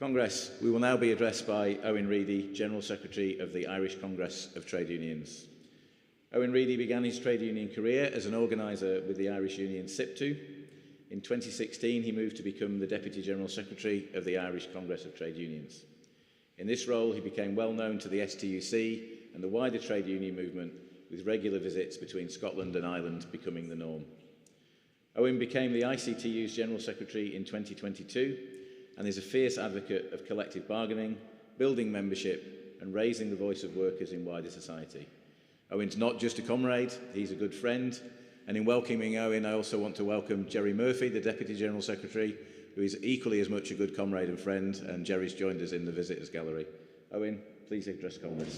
Congress, we will now be addressed by Owen Reidy, General Secretary of the Irish Congress of Trade Unions. Owen Reidy began his trade union career as an organiser with the Irish union ICTU. In 2016, he moved to become the Deputy General Secretary of the Irish Congress of Trade Unions. In this role, he became well known to the STUC and the wider trade union movement, with regular visits between Scotland and Ireland becoming the norm. Owen became the ICTU's General Secretary in 2022 and is a fierce advocate of collective bargaining, building membership and raising the voice of workers in wider society. Owen's not just a comrade, he's a good friend, and in welcoming Owen, I also want to welcome Jerry Murphy, the Deputy General Secretary, who is equally as much a good comrade and friend, and Jerry's joined us in the visitors gallery. Owen, please address Congress.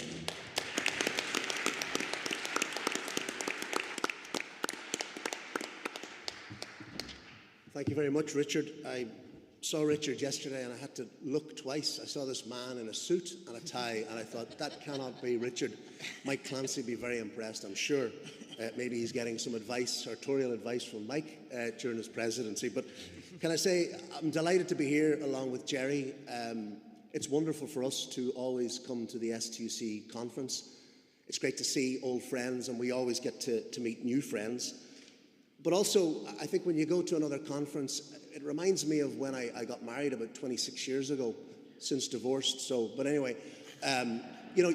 Thank you very much, Richard. I saw Richard yesterday and I had to look twice. I saw this man in a suit and a tie and I thought, that cannot be Richard. Mike Clancy would be very impressed, I'm sure. Maybe he's getting some advice, sartorial advice from Mike during his presidency. But can I say, I'm delighted to be here along with Jerry. It's wonderful for us to always come to the STUC conference. It's great to see old friends and we always get to meet new friends. But also, I think when you go to another conference, it reminds me of when I got married about 26 years ago, since divorced. But anyway, you know,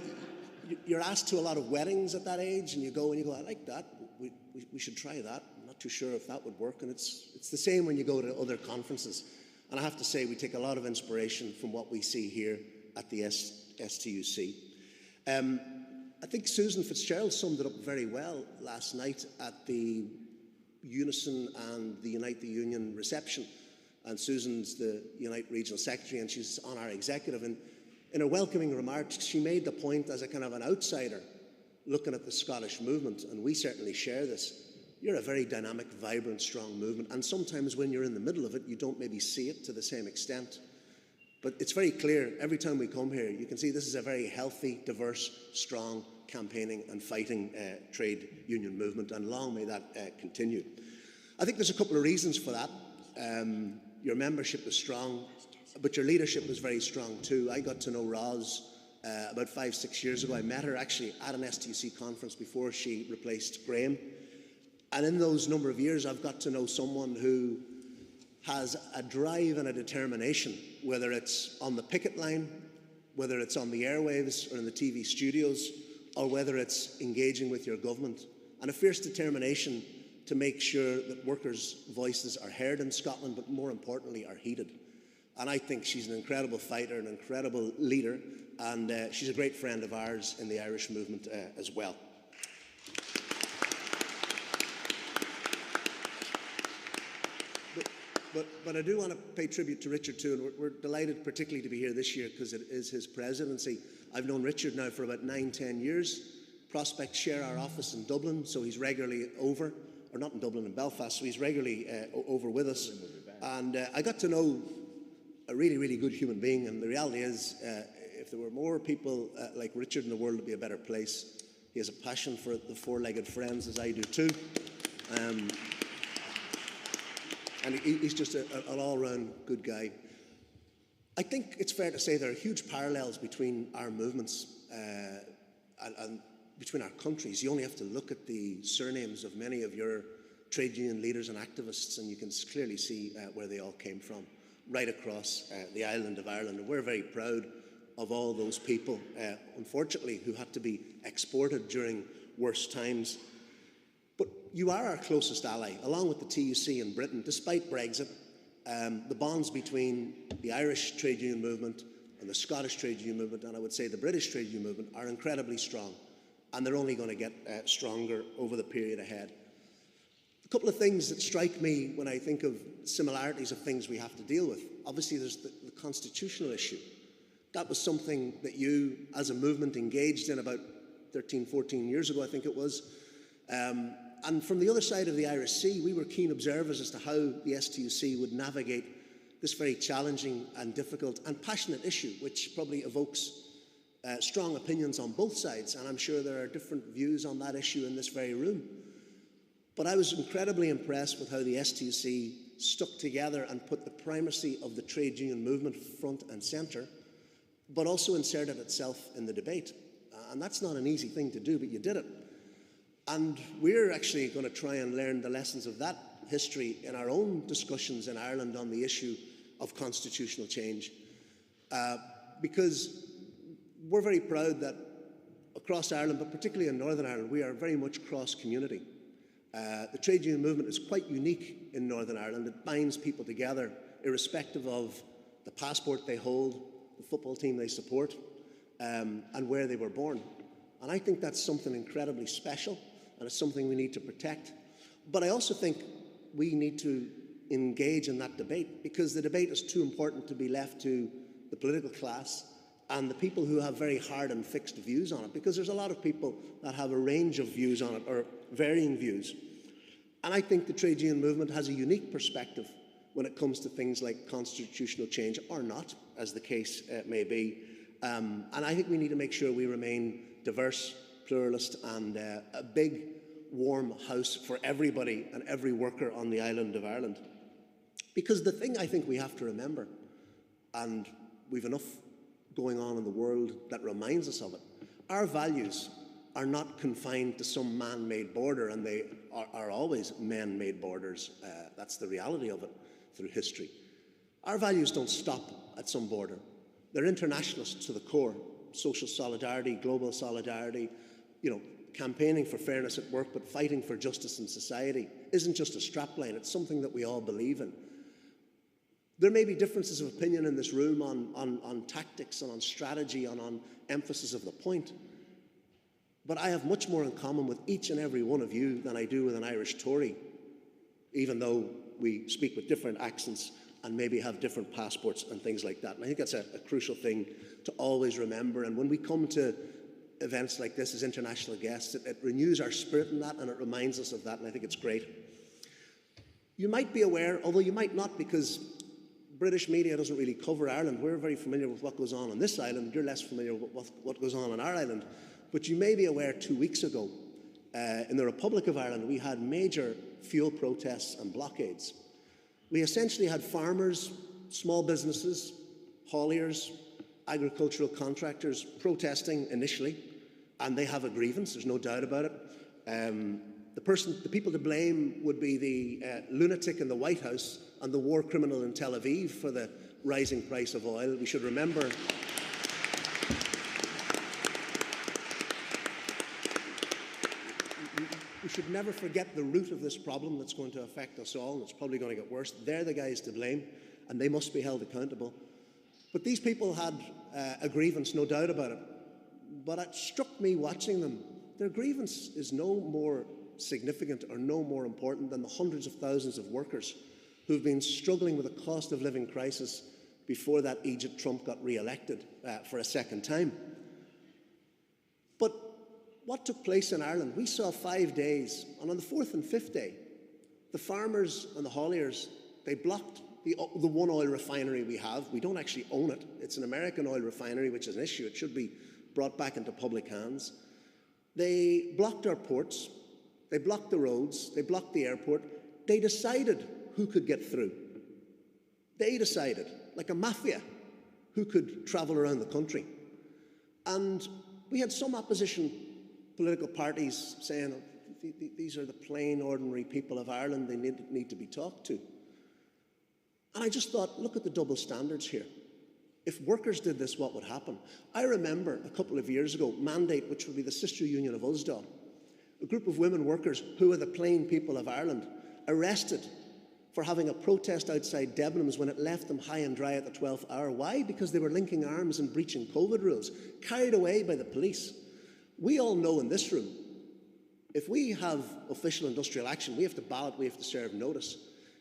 you're asked to a lot of weddings at that age, and you go, I like that. We should try that. I'm not too sure if that would work. And it's the same when you go to other conferences. And I have to say, we take a lot of inspiration from what we see here at the STUC. I think Susan Fitzgerald summed it up very well last night at the Unison and the Unite the Union reception, and Susan's the Unite Regional Secretary and she's on our executive, and in her welcoming remarks she made the point as a kind of an outsider looking at the Scottish movement, and we certainly share this. You're a very dynamic, vibrant, strong movement, and sometimes when you're in the middle of it you don't maybe see it to the same extent, but it's very clear every time we come here. You can see this is a very healthy, diverse, strong campaigning and fighting trade union movement, and long may that continue. I think there's a couple of reasons for that. Your membership is strong, but your leadership is very strong too. I got to know Roz about 5-6 years ago. I met her actually at an STUC conference before she replaced Graham, and in those number of years I've got to know someone who has a drive and a determination, whether it's on the picket line, whether it's on the airwaves or in the TV studios, or whether it's engaging with your government, and a fierce determination to make sure that workers' voices are heard in Scotland, but more importantly are heeded. And I think she's an incredible fighter, an incredible leader, and she's a great friend of ours in the Irish movement as well. But I do want to pay tribute to Richard too, and we're delighted particularly to be here this year because it is his presidency. I've known Richard now for about 9-10 years. Prospect share our office in Dublin, so he's regularly over, or not in Dublin, in Belfast, so he's regularly over with us. And I got to know a really, really good human being, and the reality is, if there were more people like Richard in the world, it would be a better place. He has a passion for the four-legged friends, as I do too. And he's just an all-round good guy. I think it's fair to say there are huge parallels between our movements and between our countries. You only have to look at the surnames of many of your trade union leaders and activists and you can clearly see where they all came from, right across the island of Ireland. And we're very proud of all those people, unfortunately, who had to be exported during worse times. But you are our closest ally, along with the TUC in Britain. Despite Brexit, the bonds between the Irish trade union movement and the Scottish trade union movement, and I would say the British trade union movement, are incredibly strong. And they're only going to get stronger over the period ahead. A couple of things that strike me when I think of similarities of things we have to deal with. Obviously, there's the constitutional issue. That was something that you, as a movement, engaged in about 13, 14 years ago, I think it was. And from the other side of the Irish Sea, we were keen observers as to how the STUC would navigate this very challenging and difficult and passionate issue, which probably evokes strong opinions on both sides. And I'm sure there are different views on that issue in this very room. But I was incredibly impressed with how the STUC stuck together and put the primacy of the trade union movement front and centre, but also inserted itself in the debate. And that's not an easy thing to do, but you did it. And we're actually going to try and learn the lessons of that history in our own discussions in Ireland on the issue of constitutional change. Because we're very proud that across Ireland, but particularly in Northern Ireland, we are very much cross-community. The trade union movement is quite unique in Northern Ireland. It binds people together irrespective of the passport they hold, the football team they support, and where they were born. And I think that's something incredibly special, and it's something we need to protect. But I also think we need to engage in that debate, because the debate is too important to be left to the political class and the people who have very hard and fixed views on it, because there's a lot of people that have a range of views on it, or varying views. And I think the trade union movement has a unique perspective when it comes to things like constitutional change, or not, as the case may be. And I think we need to make sure we remain diverse, pluralist, and a big, warm house for everybody and every worker on the island of Ireland. Because the thing I think we have to remember, and we've enough going on in the world that reminds us of it, our values are not confined to some man-made border, and they are always man-made borders. That's the reality of it through history. Our values don't stop at some border. They're internationalist to the core. Social solidarity, global solidarity, campaigning for fairness at work, but fighting for justice in society isn't just a strapline, it's something that we all believe in. There may be differences of opinion in this room on tactics and on strategy and on emphasis of the point, but I have much more in common with each and every one of you than I do with an Irish Tory, even though we speak with different accents and maybe have different passports and things like that. And I think that's a crucial thing to always remember. And when we come to events like this as international guests, it renews our spirit in that, and it reminds us of that, and I think it's great. You might be aware, although you might not, because British media doesn't really cover Ireland. We're very familiar with what goes on this island. You're less familiar with what goes on our island. But you may be aware 2 weeks ago, in the Republic of Ireland, we had major fuel protests and blockades. We essentially had farmers, small businesses, hauliers, agricultural contractors protesting initially, and they have a grievance, there's no doubt about it. The people to blame would be the lunatic in the White House and the war criminal in Tel Aviv for the rising price of oil. We should remember we should never forget the root of this problem that's going to affect us all, and it's probably going to get worse. They're the guys to blame, and they must be held accountable. But these people had a grievance, no doubt about it. But it struck me watching them, their grievance is no more significant or no more important than the hundreds of thousands of workers who've been struggling with a cost of living crisis before that Egypt Trump got re-elected for a second time. But what took place in Ireland? We saw 5 days, and on the fourth and fifth day, the farmers and the hauliers, they blocked the one oil refinery we have. We don't actually own it. It's an American oil refinery, which is an issue. It should be brought back into public hands. They blocked our ports. They blocked the roads. They blocked the airport. They decided who could get through. They decided, like a mafia, who could travel around the country. And we had some opposition political parties saying, oh, these are the plain, ordinary people of Ireland. They need to be talked to. And I just thought, look at the double standards here. If workers did this, what would happen? I remember a couple of years ago, Mandate, which would be the sister union of USDA, a group of women workers who are the plain people of Ireland, arrested for having a protest outside Debenhams when it left them high and dry at the 12th hour. Why? Because they were linking arms and breaching COVID rules, carried away by the police. We all know in this room, if we have official industrial action, we have to ballot, we have to serve notice.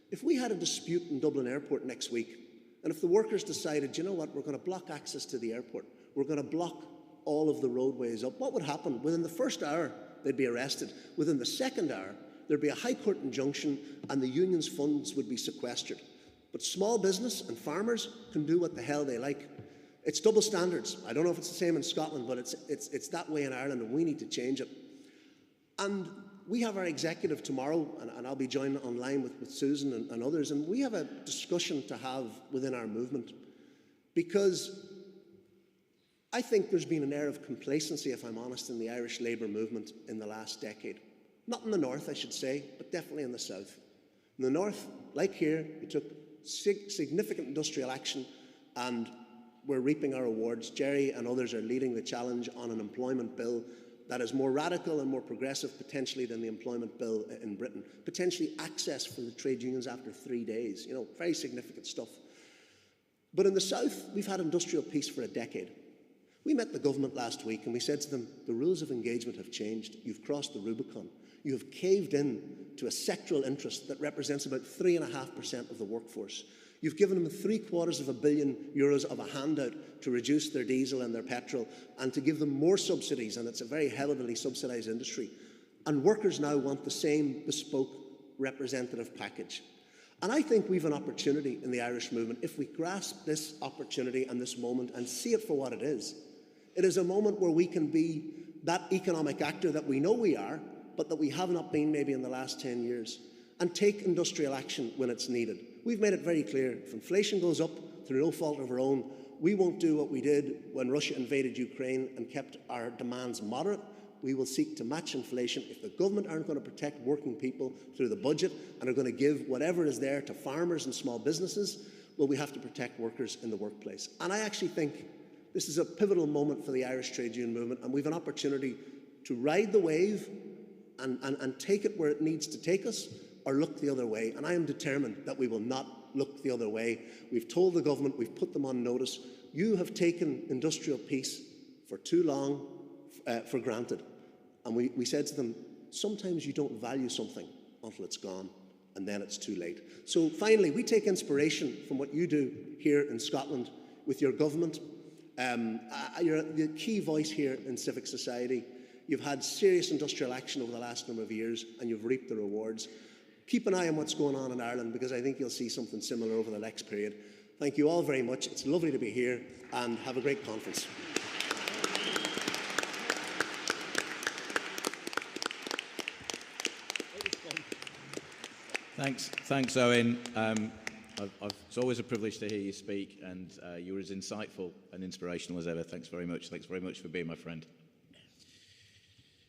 If we had a dispute in Dublin Airport next week, and if the workers decided, you know what, we're going to block access to the airport, we're going to block all of the roadways up, what would happen? Within the first hour, they'd be arrested. Within the second hour, there'd be a High Court injunction and the union's funds would be sequestered. But small business and farmers can do what the hell they like. It's double standards. I don't know if it's the same in Scotland, but it's that way in Ireland, and we need to change it. And we have our executive tomorrow, and I'll be joined online with Susan and others, and we have a discussion to have within our movement, because I think there's been an air of complacency, if I'm honest, in the Irish labour movement in the last decade. Not in the north, I should say, but definitely in the south. In the north, like here, we took significant industrial action, and we're reaping our rewards. Jerry and others are leading the challenge on an employment bill that is more radical and more progressive potentially than the employment bill in Britain. Potentially access for the trade unions after 3 days. You know, very significant stuff. But in the south, we've had industrial peace for a decade. We met the government last week and we said to them, the rules of engagement have changed. You've crossed the Rubicon. You have caved in to a sectoral interest that represents about 3.5% of the workforce. You've given them €750 million of a handout to reduce their diesel and their petrol and to give them more subsidies, and it's a very heavily subsidised industry. And workers now want the same bespoke representative package. And I think we've an opportunity in the Irish movement if we grasp this opportunity and this moment and see it for what it is. It is a moment where we can be that economic actor that we know we are, but that we have not been maybe in the last 10 years, and take industrial action when it's needed. We've made it very clear, if inflation goes up through no fault of our own, we won't do what we did when Russia invaded Ukraine and kept our demands moderate. We will seek to match inflation. If the government aren't going to protect working people through the budget and are going to give whatever is there to farmers and small businesses, well, we have to protect workers in the workplace. And I actually think this is a pivotal moment for the Irish trade union movement, and we have an opportunity to ride the wave and take it where it needs to take us, or look the other way. And I am determined that we will not look the other way. We've told the government, we've put them on notice. You have taken industrial peace for too long for granted. And we said to them, sometimes you don't value something until it's gone, and then it's too late. So finally, we take inspiration from what you do here in Scotland with your government. You're the key voice here in civic society. You've had serious industrial action over the last number of years, and you've reaped the rewards. Keep an eye on what's going on in Ireland, because I think you'll see something similar over the next period. Thank you all very much. It's lovely to be here, and have a great conference. Thanks, Owen. It's always a privilege to hear you speak, and you were as insightful and inspirational as ever. Thanks very much. Thanks very much for being my friend.